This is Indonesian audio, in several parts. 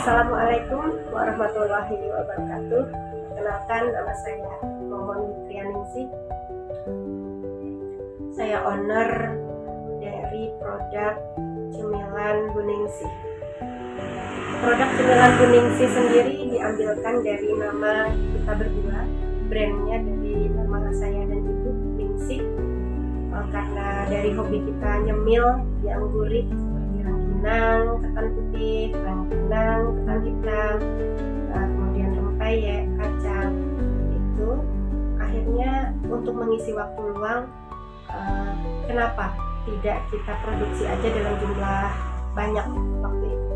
Assalamualaikum warahmatullahi wabarakatuh. Perkenalkan, nama saya Momon Fitrianingsih. Saya owner dari produk cemilan Buningsih. Produk cemilan Buningsih sendiri diambilkan dari nama kita berdua, brandnya dari nama saya dan ibu, Ningsih. Karena dari hobi kita nyemil yang gurih seperti rangginang, ketan putih, rangginang, ketan hitam, kemudian rempeyek, kacang, itu akhirnya untuk mengisi waktu luang, kenapa tidak kita produksi aja dalam jumlah banyak waktu itu.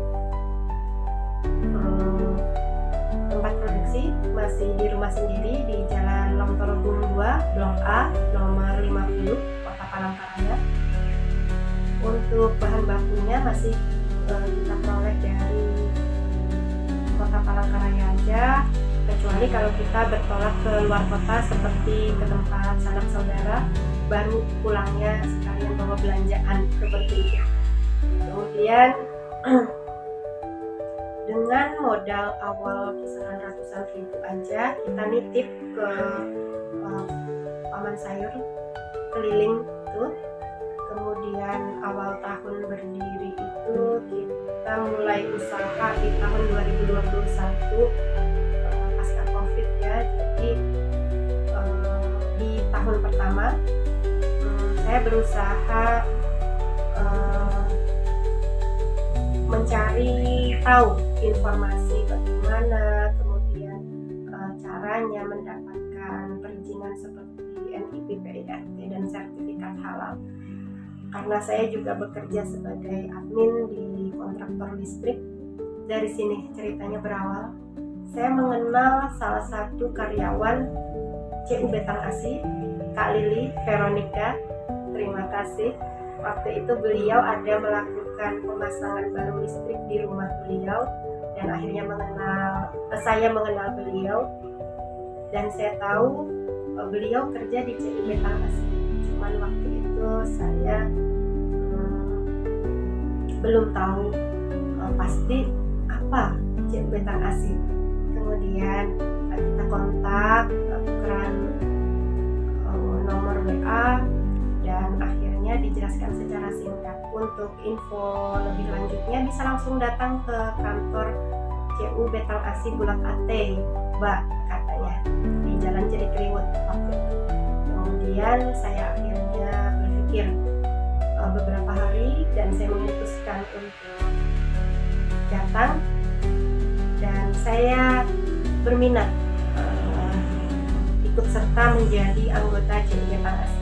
Tempat produksi masih di rumah sendiri di Jalan Longtorogung 2, Blok A, nomor 50, Kota Palangkaraya. Untuk bahan bakunya masih kita peroleh dari Kota Palangkaraya aja, kecuali kalau kita bertolak ke luar kota seperti ke tempat sanak saudara, baru pulangnya sekalian bawa belanjaan seperti itu. Kemudian dengan modal awal kisaran ratusan ribu aja, kita nitip ke paman sayur keliling itu. Kemudian awal tahun berdiri itu kita mulai usaha di tahun 2021 pasca covid ya. Jadi di tahun pertama saya berusaha mencari tahu informasi bagaimana, kemudian caranya mendapatkan perizinan seperti NIP PIRT dan sertifikat halal. Karena saya juga bekerja sebagai admin di kontraktor listrik, dari sini ceritanya berawal. Saya mengenal salah satu karyawan CU Betang Asi, Kak Lili Veronica. Terima kasih. Waktu itu beliau ada melakukan pemasangan baru listrik di rumah beliau, dan akhirnya saya mengenal beliau, dan saya tahu beliau kerja di CU Betang Asi. Cuman waktu itu saya belum tahu pasti apa CU Betang Asi. Kemudian kita kontak, tukeran nomor WA, dan akhirnya dijelaskan secara singkat. Untuk info lebih lanjutnya bisa langsung datang ke kantor CU Betang Asi Bulat Ate, Mbak, katanya, di Jalan Jadi Kriwut waktu itu. Kemudian saya akhirnya berpikir beberapa hari, dan saya memutuskan untuk datang, dan saya berminat ikut serta menjadi anggota CU Betang Asi.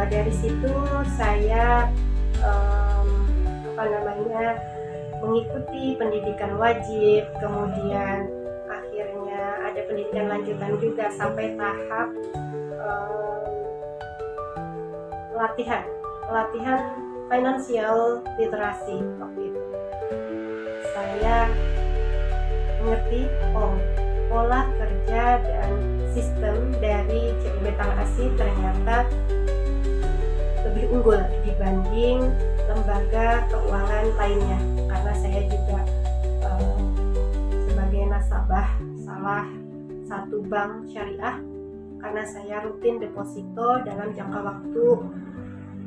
Dari situ saya mengikuti pendidikan wajib, kemudian akhirnya ada pendidikan lanjutan juga sampai tahap latihan financial literasi. Waktu itu saya mengerti pola kerja dan sistem dari CU Betang Asi ternyata lebih unggul dibanding lembaga keuangan lainnya, karena saya juga sebagai nasabah salah satu bank syariah, karena saya rutin deposito dalam jangka waktu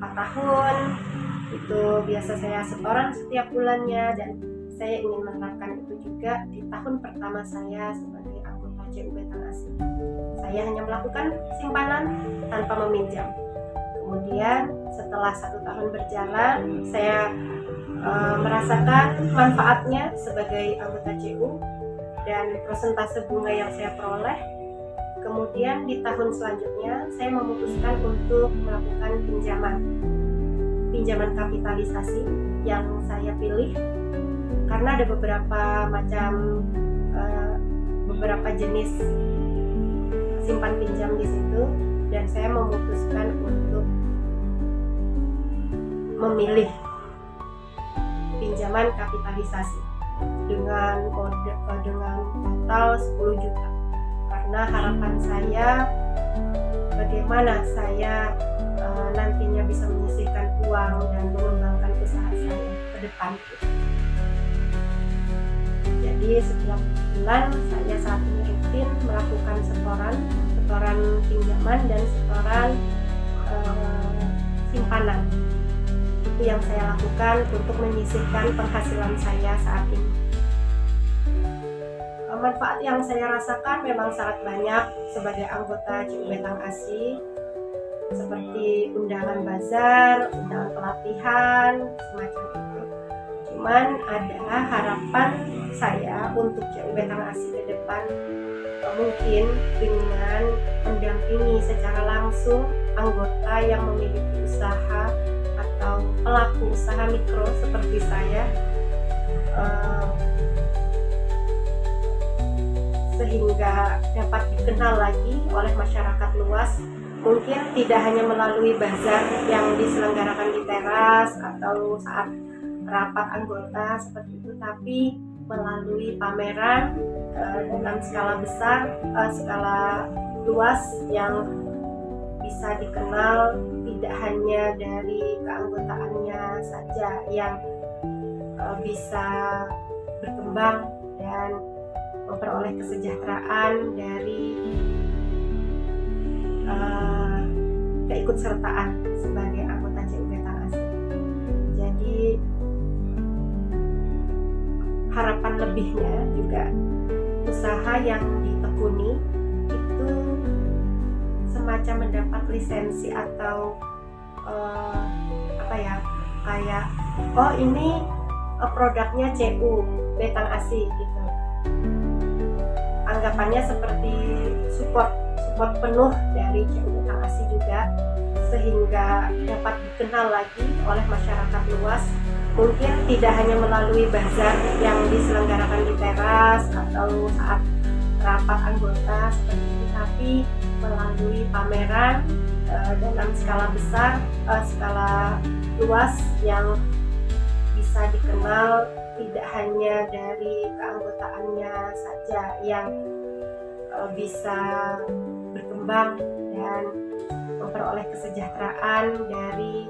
4 tahun. Itu biasa saya setoran setiap bulannya, dan saya ingin menerapkan itu juga di tahun pertama saya sebagai anggota CU Betang Asi. Saya hanya melakukan simpanan tanpa meminjam. Kemudian setelah 1 tahun berjalan, saya merasakan manfaatnya sebagai anggota CU dan persentase bunga yang saya peroleh. Kemudian di tahun selanjutnya saya memutuskan untuk melakukan pinjaman kapitalisasi yang saya pilih, karena ada beberapa jenis simpan pinjam di situ, dan saya memutuskan untuk memilih pinjaman kapitalisasi dengan total 10 juta, karena harapan saya bagaimana saya nantinya bisa menyisihkan uang dan mengembangkan usaha depan. Jadi setiap bulan saya saat ini rutin melakukan setoran pinjaman dan setoran simpanan. Itu yang saya lakukan untuk menyisihkan penghasilan saya saat ini. Manfaat yang saya rasakan memang sangat banyak sebagai anggota CU Betang ASI, seperti undangan bazar, undangan pelatihan, semacam itu. Cuman ada harapan saya untuk CU Betang ASI ke depan, mungkin dengan mendampingi secara langsung anggota yang memiliki usaha atau pelaku usaha mikro seperti saya, sehingga dapat dikenal lagi oleh masyarakat luas, mungkin tidak hanya melalui bazar yang diselenggarakan di teras atau saat rapat anggota seperti itu, tapi melalui pameran dalam skala besar, skala luas yang bisa dikenal tidak hanya dari keanggotaannya saja yang bisa berkembang dan memperoleh kesejahteraan dari keikutsertaan sebagai anggota CU Betang ASI. Jadi harapan lebihnya juga usaha yang ditekuni itu semacam mendapat lisensi atau kayak ini produknya CU Betang ASI gitu. Anggapannya seperti support penuh dari CU Betang ASI juga, sehingga dapat dikenal lagi oleh masyarakat luas, mungkin tidak hanya melalui bazar yang diselenggarakan di teras atau saat rapat anggota seperti itu, tapi melalui pameran dalam skala besar, skala luas yang bisa dikenal tidak hanya dari keanggotaannya saja yang bisa berkembang dan memperoleh kesejahteraan dari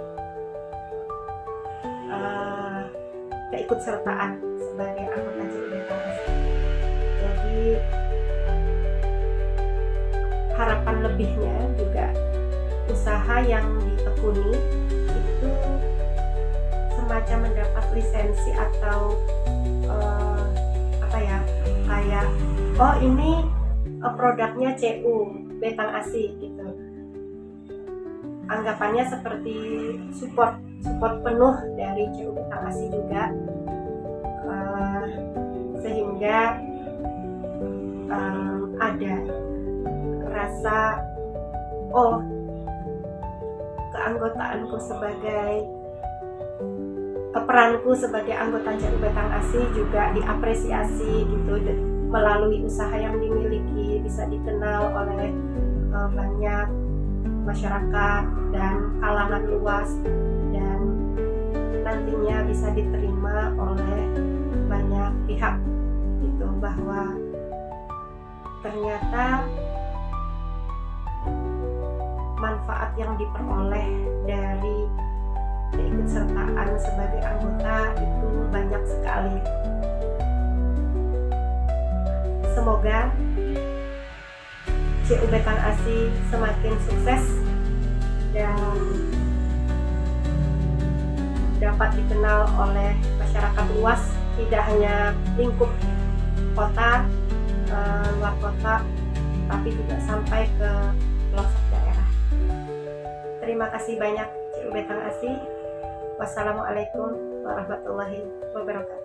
keikutsertaan sebagai anggota CU Betang ASI. Jadi harapan lebihnya juga usaha yang ditekuni itu semacam mendapat lisensi atau kayak ini produknya CU Betang ASI gitu. Anggapannya seperti support penuh dari CU Betang ASI juga, sehingga ada rasa keanggotaanku peranku sebagai anggota CU Betang ASI juga diapresiasi gitu, melalui usaha yang dimiliki bisa dikenal oleh banyak masyarakat dan kalangan luas, dan nantinya bisa diterima oleh banyak pihak gitu, bahwa ternyata manfaat yang diperoleh dari keikutsertaan sebagai anggota itu banyak sekali. Semoga CU Betang ASI semakin sukses dan dapat dikenal oleh masyarakat luas, tidak hanya lingkup kota, luar kota, tapi juga sampai ke pelosok daerah. Terima kasih banyak CU Betang ASI. Wassalamualaikum warahmatullahi wabarakatuh.